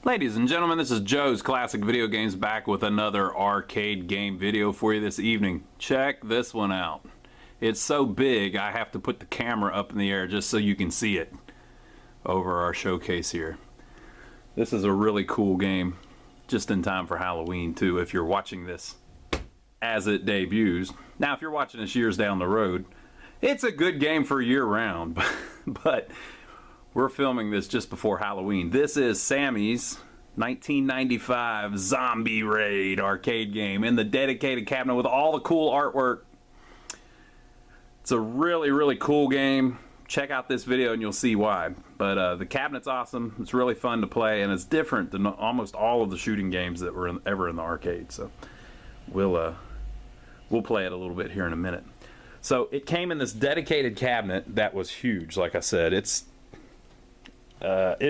Ladies and gentlemen, this is Joe's Classic Video Games back with another arcade game video for you this evening. Check this one out. It's so big I have to put the camera up in the air just so you can see it over our showcase here. This is a really cool game, just in time for Halloween too, if you're watching this as it debuts. Now if you're watching this years down the road, it's a good game for year-round, but we're filming this just before Halloween. This is Sammy's 1995 Zombie Raid arcade game in the dedicated cabinet with all the cool artwork. It's a really cool game. Check out this video and you'll see why. But the cabinet's awesome. It's really fun to play, and it's different than almost all of the shooting games that were ever in the arcade. So we'll play it a little bit here in a minute. So it came in this dedicated cabinet that was huge. Like I said, it's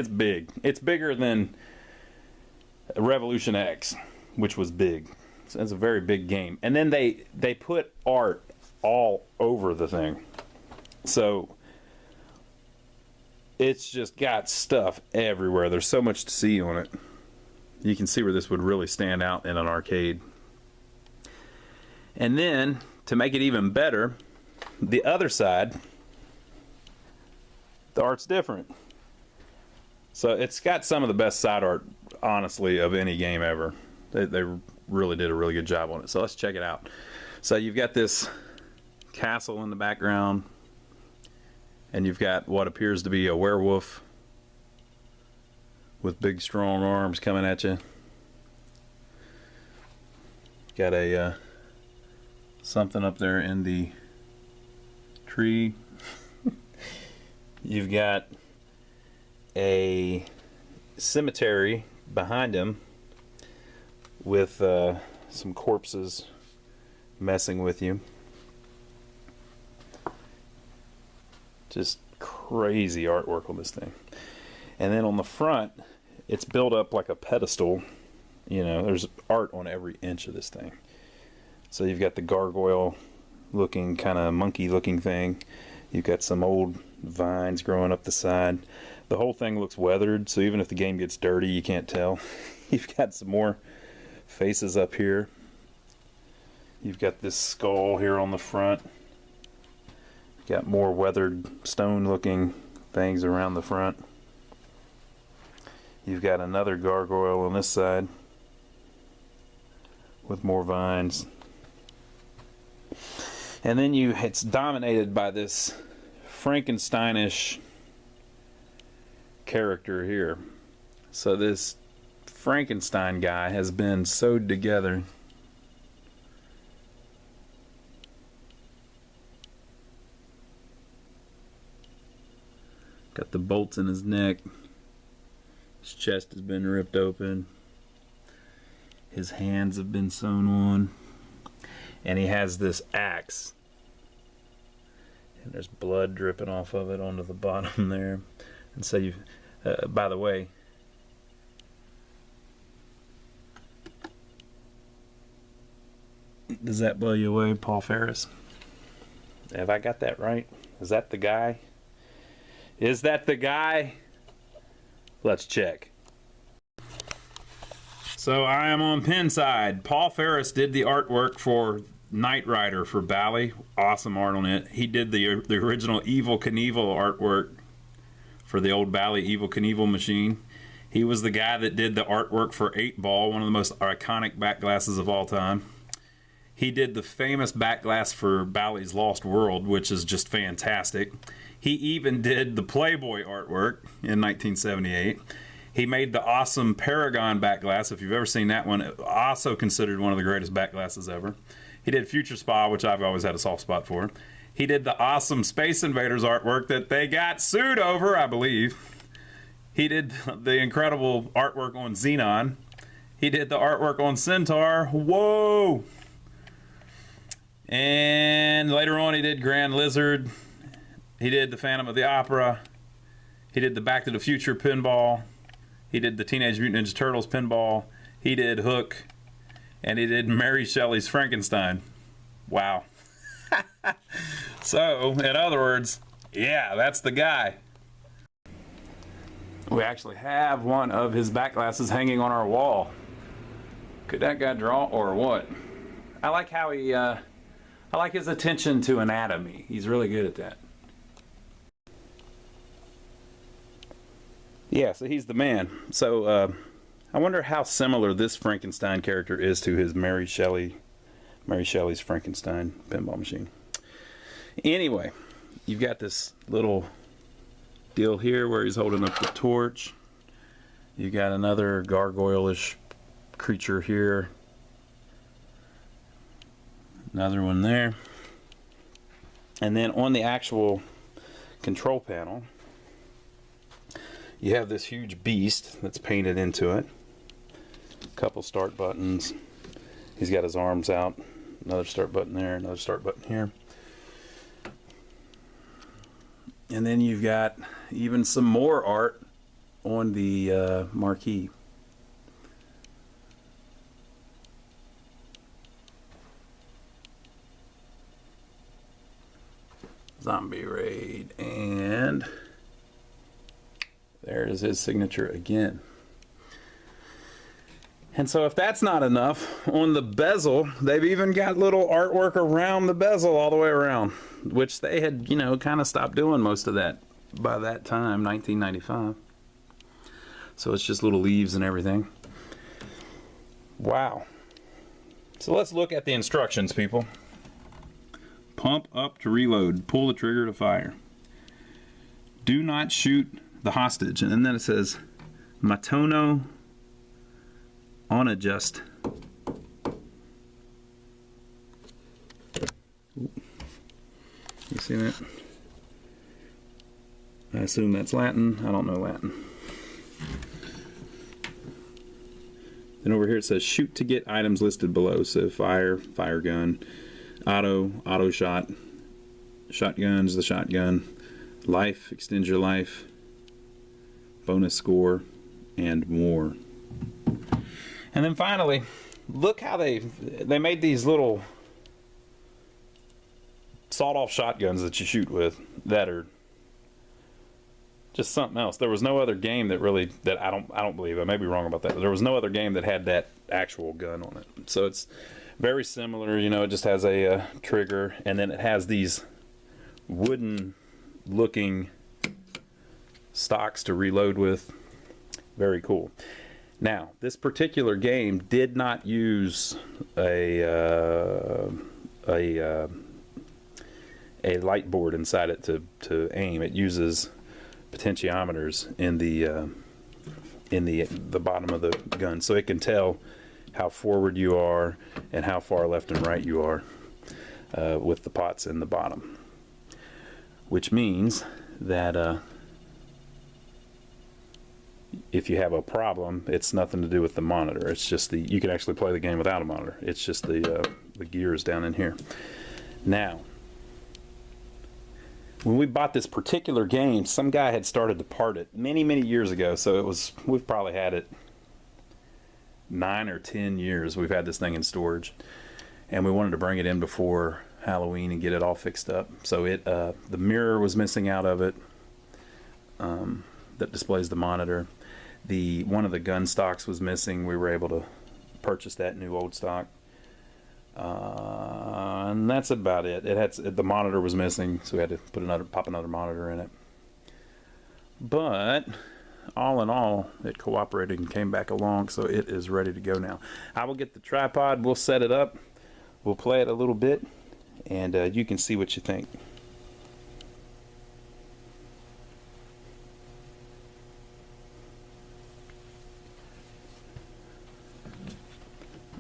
big. It's bigger than Revolution X, which was big. So it's a very big game. And then they put art all over the thing. So it's just got stuff everywhere. There's so much to see on it. You can see where this would really stand out in an arcade. And then, to make it even better, the other side, the art's different. So it's got some of the best side art, honestly, of any game ever. They really did a really good job on it. So let's check it out. So you've got this castle in the background, and you've got what appears to be a werewolf with big strong arms coming at you. Got a something up there in the tree. You've got a cemetery behind him with some corpses messing with you. Just crazy artwork on this thing. And then on the front, it's built up like a pedestal. You know, there's art on every inch of this thing. So you've got the gargoyle looking, kind of monkey looking thing. You've got some old vines growing up the side. The whole thing looks weathered, so even if the game gets dirty, you can't tell. You've got some more faces up here. You've got this skull here on the front. You've got more weathered stone looking things around the front. You've got another gargoyle on this side with more vines. And then it's dominated by this Frankensteinish character here. So this Frankenstein guy has been sewed together. Got the bolts in his neck. His chest has been ripped open. His hands have been sewn on. And he has this axe. And there's blood dripping off of it onto the bottom there. And so you, by the way, does that blow you away, Paul FARIS? Have I got that right? Is that the guy? Is that the guy? Let's check. So I am on pin side. Paul FARIS did the artwork for Knight Rider for Bally. Awesome art on it. He did the original Evel Knievel artwork for the old Bally Evel Knievel machine. He was the guy that did the artwork for 8-Ball, one of the most iconic back glasses of all time. He did the famous back glass for Bally's Lost World, which is just fantastic. He even did the Playboy artwork in 1978. He made the awesome Paragon back glass, if you've ever seen that one, also considered one of the greatest back glasses ever. He did Future Spa, which I've always had a soft spot for. He did the awesome Space Invaders artwork that they got sued over, I believe. He did the incredible artwork on Xenon. He did the artwork on Centaur. Whoa! And later on he did Grand Lizard. He did the Phantom of the Opera. He did the Back to the Future pinball. He did the Teenage Mutant Ninja Turtles pinball. He did Hook. And he did Mary Shelley's Frankenstein. Wow. So, in other words, yeah, that's the guy. We actually have one of his back glasses hanging on our wall. Could that guy draw or what? I like how he, I like his attention to anatomy. He's really good at that. Yeah, so he's the man. So I wonder how similar this Frankenstein character is to his Mary Shelley's Frankenstein pinball machine. Anyway, you've got this little deal here where he's holding up the torch. You got another gargoyle-ish creature here. Another one there. And then on the actual control panel, you have this huge beast that's painted into it. A couple start buttons. He's got his arms out. Another start button there, another start button here. And then you've got even some more art on the marquee. Zombie Raid, and there is his signature again. And so if that's not enough, on the bezel, they've even got little artwork around the bezel all the way around, which they had, you know, kind of stopped doing most of that by that time, 1995. So it's just little leaves and everything. Wow. So let's look at the instructions, people. Pump up to reload. Pull the trigger to fire. Do not shoot the hostage. And then it says, Matono on adjust. Ooh. You see that? I assume that's Latin. I don't know Latin. Then over here it says shoot to get items listed below. So fire, fire gun, auto shot, shotgun's the shotgun, life, extend your life, bonus score, and more. And then finally, look how they made these little sawed-off shotguns that you shoot with that are just something else. There was no other game that really, that I don't believe, I may be wrong about that, but there was no other game that had that actual gun on it. So it's very similar, you know, it just has a trigger, and then it has these wooden looking stocks to reload with. Very cool. Now, this particular game did not use a light board inside it to aim. It uses potentiometers in the bottom of the gun, so it can tell how forward you are and how far left and right you are with the pots in the bottom, which means that if you have a problem, it's nothing to do with the monitor. It's just you can actually play the game without a monitor. It's just the gears down in here. Now, when we bought this particular game, some guy had started to part it many years ago. So we've probably had it 9 or 10 years. We've had this thing in storage, and we wanted to bring it in before Halloween and get it all fixed up. So the mirror was missing out of it that displays the monitor. One of the gun stocks was missing. We were able to purchase that new old stock, and that's about it. The monitor was missing, so we had to pop another monitor in it. But all in all, it cooperated and came back along, so it is ready to go now. I will get the tripod, we'll set it up, we'll play it a little bit, and you can see what you think.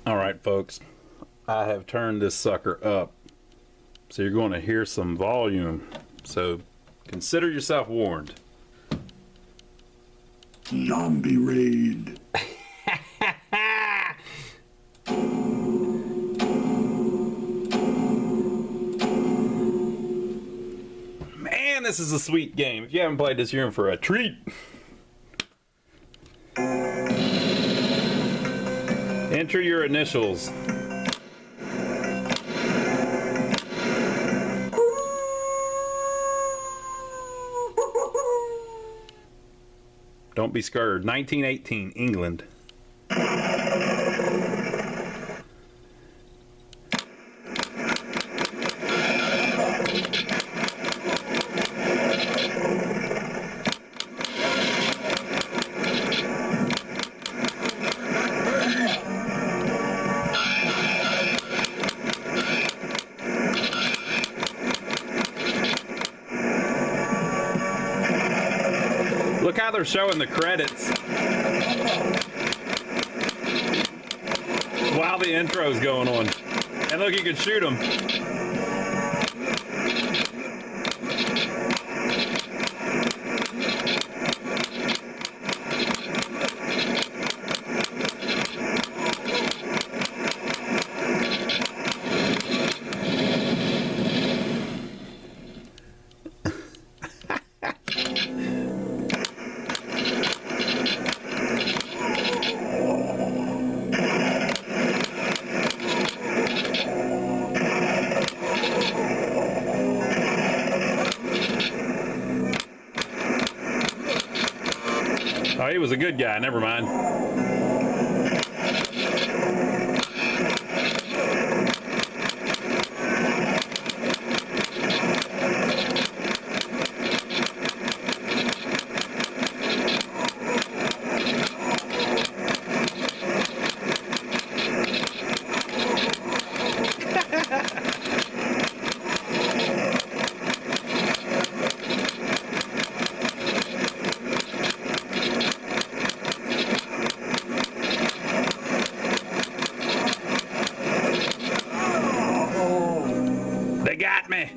Alright folks, I have turned this sucker up, so you're going to hear some volume, so consider yourself warned. Zombie Raid. Man, this is a sweet game. If you haven't played this, you're in for a treat. Enter your initials. Don't be scared. 1918, England. Look how they're showing the credits while the intro's going on. And look, you can shoot them. Oh, he was a good guy. Never mind. They got me.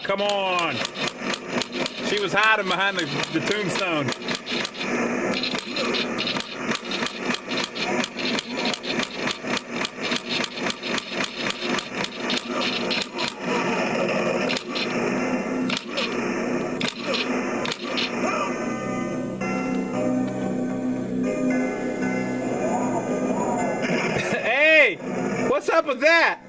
Come on. She was hiding behind the tombstone. Hey, what's up with that?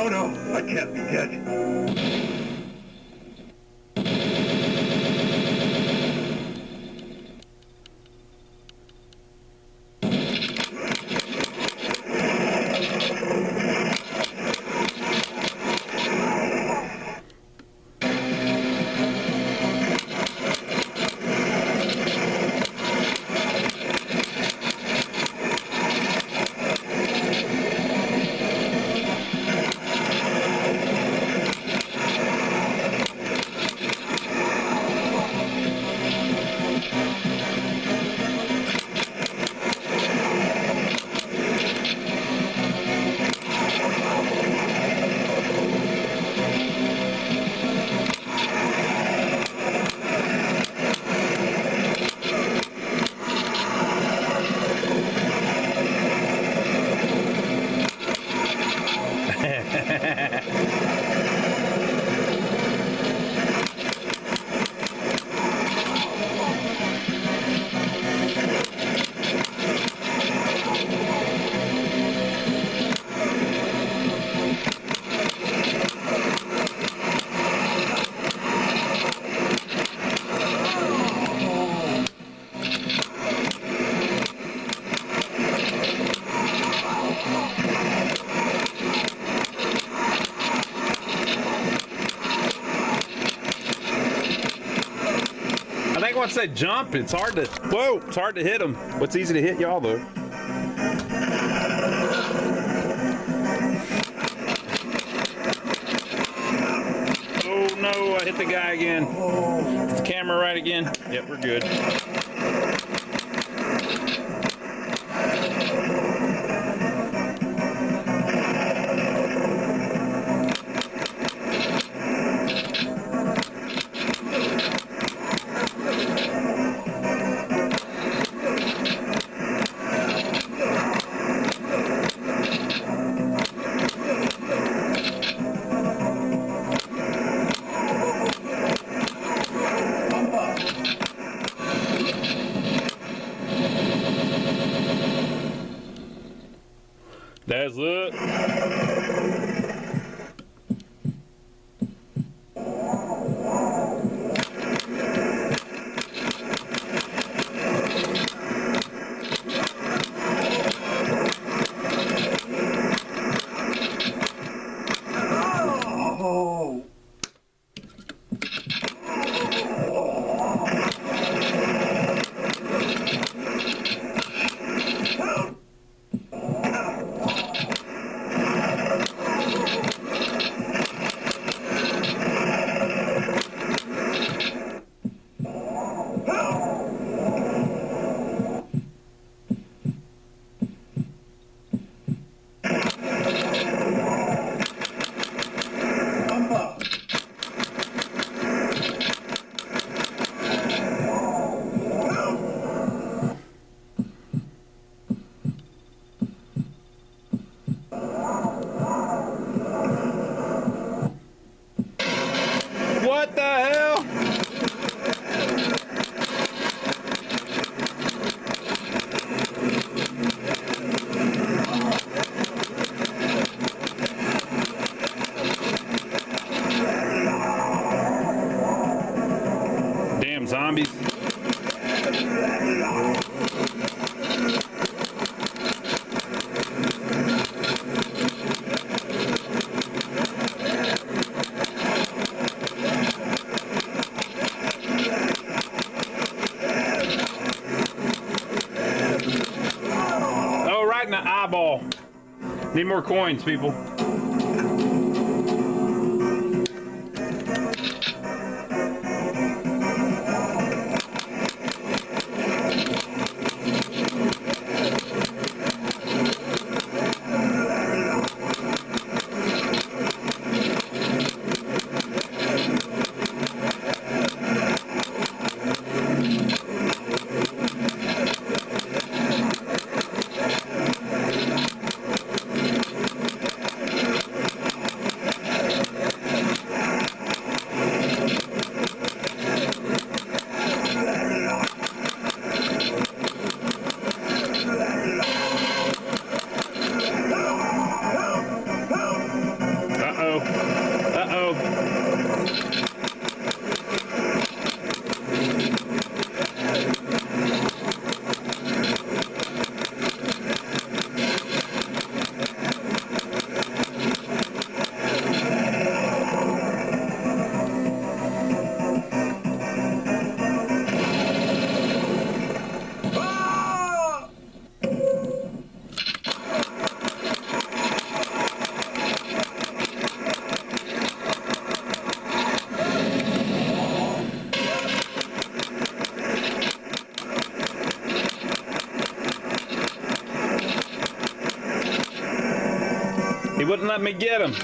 No, I can't be dead. I said jump. It's hard to. Whoa! It's hard to hit them. What's easy to hit y'all though? Oh no! I hit the guy again. Is the camera right again? Yep, we're good. That's it. Oh. What the hell? Damn zombies. Oh, right in the eyeball. Need more coins, people. He wouldn't let me get him.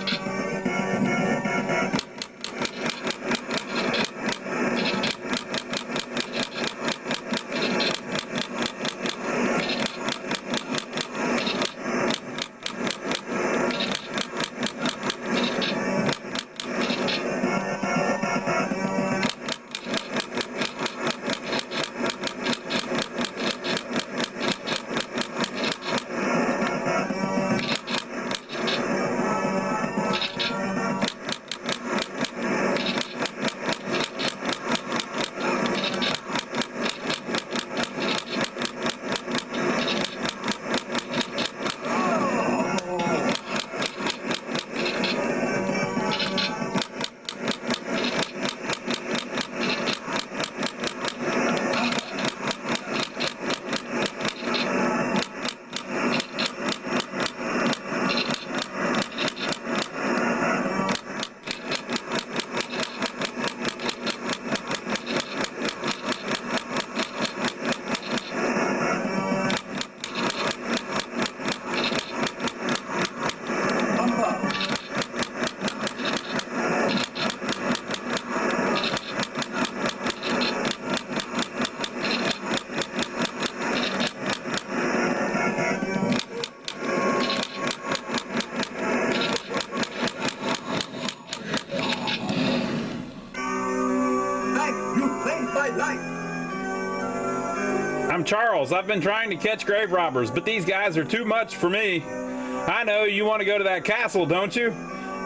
Charles. I've been trying to catch grave robbers, but these guys are too much for me. I know you want to go to that castle, don't you?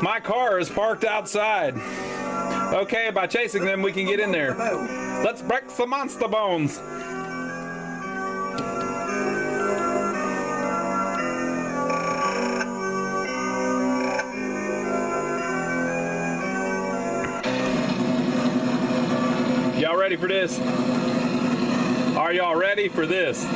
My car is parked outside. Okay, by chasing them, we can get in there. Let's break some monster bones. Y'all ready for this? Are y'all ready for this?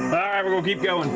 Alright, we're gonna keep going.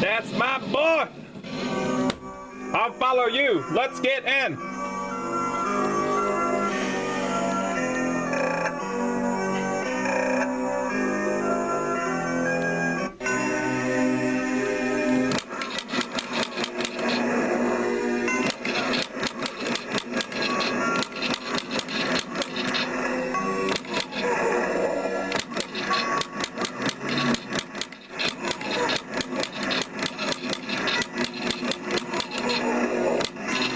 That's my boy! I'll follow you. Let's get in.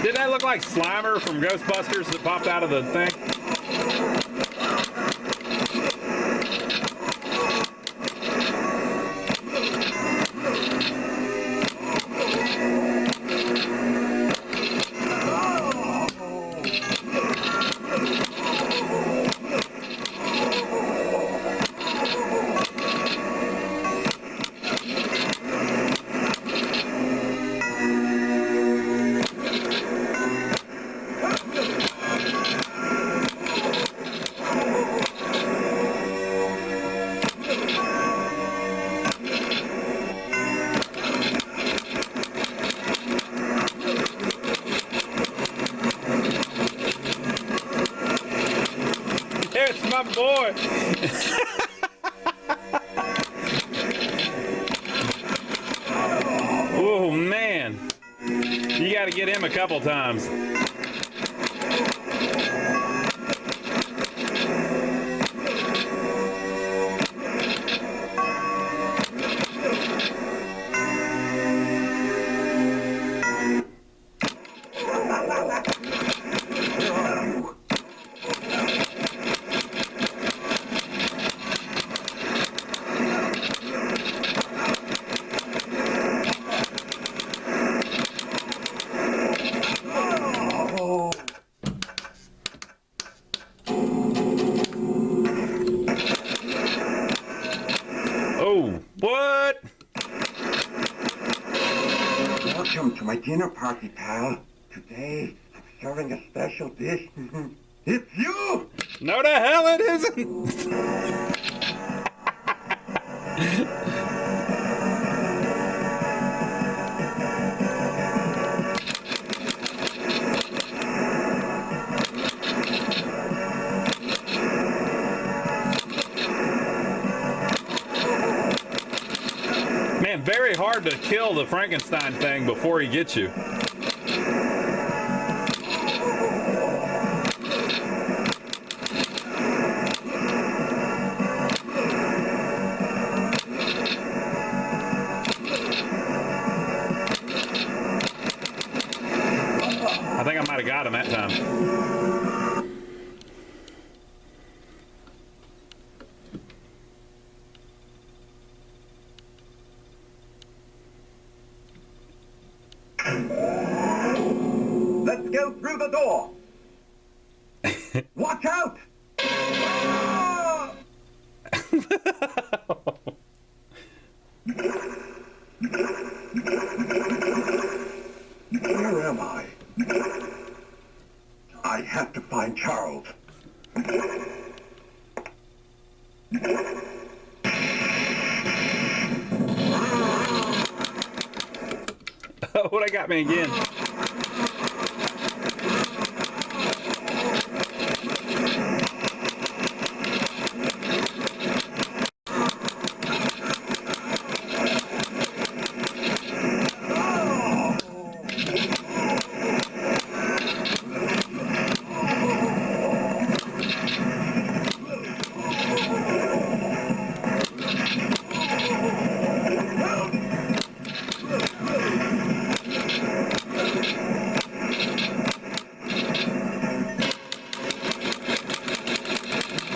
Did that look like Slimer from Ghostbusters that popped out of the thing? boy. Oh, man. You got to get him a couple times. Oh, what? Welcome to my dinner party, pal. Today, I'm serving a special dish. It's you! No, the hell it isn't. Man, very hard to kill the Frankenstein thing before he gets you. I think I might have got him that time. Let's go through the door! Watch out! Ah! Where am I? I have to find Charles. Oh, what I got me again?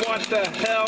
What the hell?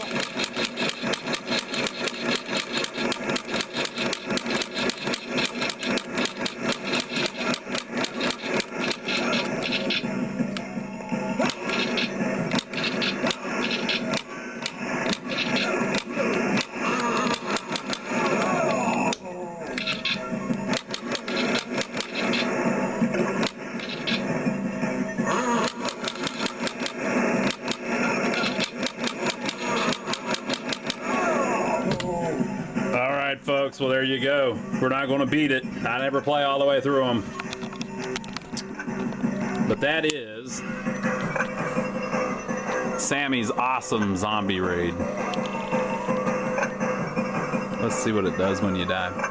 Folks, well, there you go. We're not going to beat it. I never play all the way through them. But that is Sammy's awesome zombie raid. Let's see what it does when you die.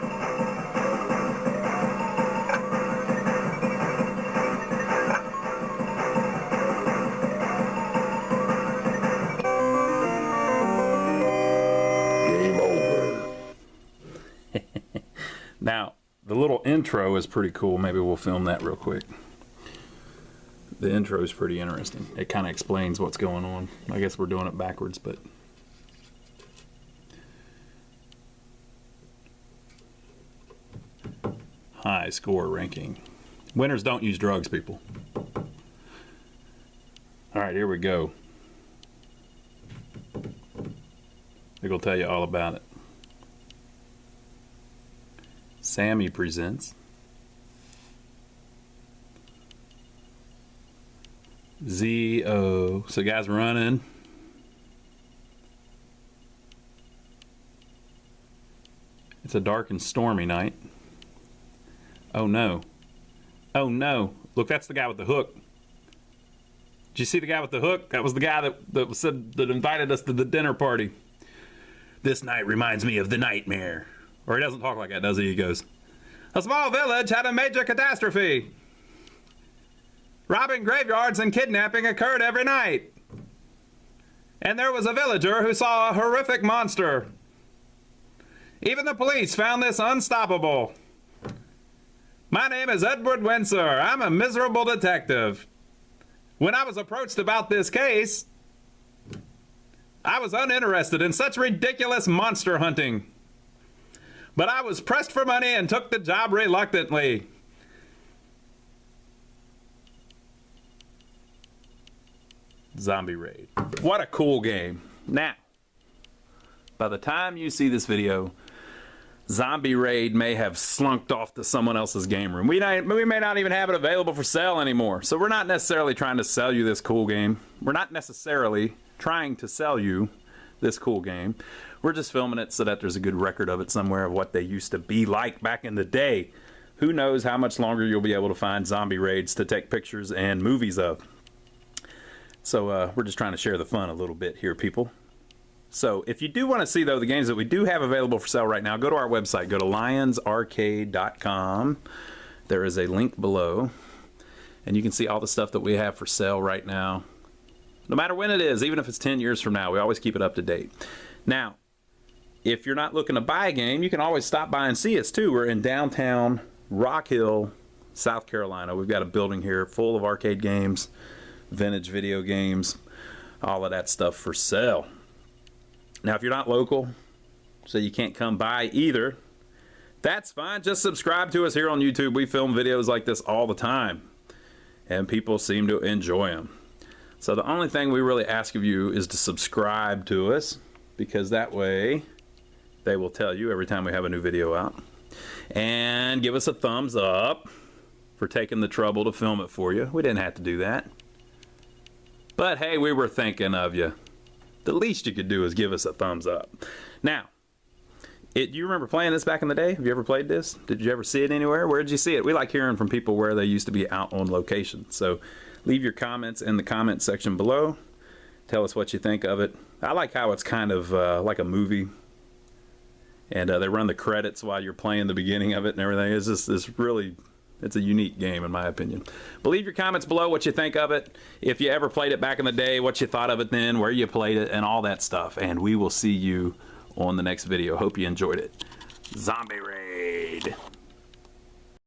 Now, the little intro is pretty cool. Maybe we'll film that real quick. The intro is pretty interesting. It kind of explains what's going on. I guess we're doing it backwards, but... High score ranking. Winners don't use drugs, people. Alright, here we go. They're going to tell you all about it. Sammy presents Z-O. So guys running. It's a dark and stormy night. Oh no. Oh no. Look, that's the guy with the hook. Did you see the guy with the hook? That was the guy that invited us to the dinner party. This night reminds me of the nightmare. Or he doesn't talk like that, does he? He goes, a small village had a major catastrophe. Robbing graveyards and kidnapping occurred every night. And there was a villager who saw a horrific monster. Even the police found this unstoppable. My name is Edward Windsor. I'm a miserable detective. When I was approached about this case, I was uninterested in such ridiculous monster hunting. But I was pressed for money and took the job reluctantly. Zombie Raid. What a cool game. Now, by the time you see this video, Zombie Raid may have slunked off to someone else's game room. We may not even have it available for sale anymore. So we're not necessarily trying to sell you this cool game. We're not necessarily trying to sell you this cool game. We're just filming it so that there's a good record of it somewhere of what they used to be like back in the day. Who knows how much longer you'll be able to find zombie raids to take pictures and movies of. So we're just trying to share the fun a little bit here, people. So if you do want to see, though, the games that we do have available for sale right now, go to our website. Go to lionsarcade.com. There is a link below. And you can see all the stuff that we have for sale right now. No matter when it is, even if it's 10 years from now, we always keep it up to date. Now, if you're not looking to buy a game, you can always stop by and see us, too. We're in downtown Rock Hill, South Carolina. We've got a building here full of arcade games, vintage video games, all of that stuff for sale. Now, if you're not local, so you can't come by either, that's fine. Just subscribe to us here on YouTube. We film videos like this all the time, and people seem to enjoy them. So the only thing we really ask of you is to subscribe to us, because that way they will tell you every time we have a new video out. And give us a thumbs up for taking the trouble to film it for you. We didn't have to do that. But hey, we were thinking of you. The least you could do is give us a thumbs up. Now, do you remember playing this back in the day? Have you ever played this? Did you ever see it anywhere? Where did you see it? We like hearing from people where they used to be out on location. So leave your comments in the comment section below. Tell us what you think of it. I like how it's kind of like a movie. And they run the credits while you're playing the beginning of it and everything. It's a unique game, in my opinion. But leave your comments below what you think of it. If you ever played it back in the day, what you thought of it then, where you played it, and all that stuff. And we will see you on the next video. Hope you enjoyed it. Zombie Raid.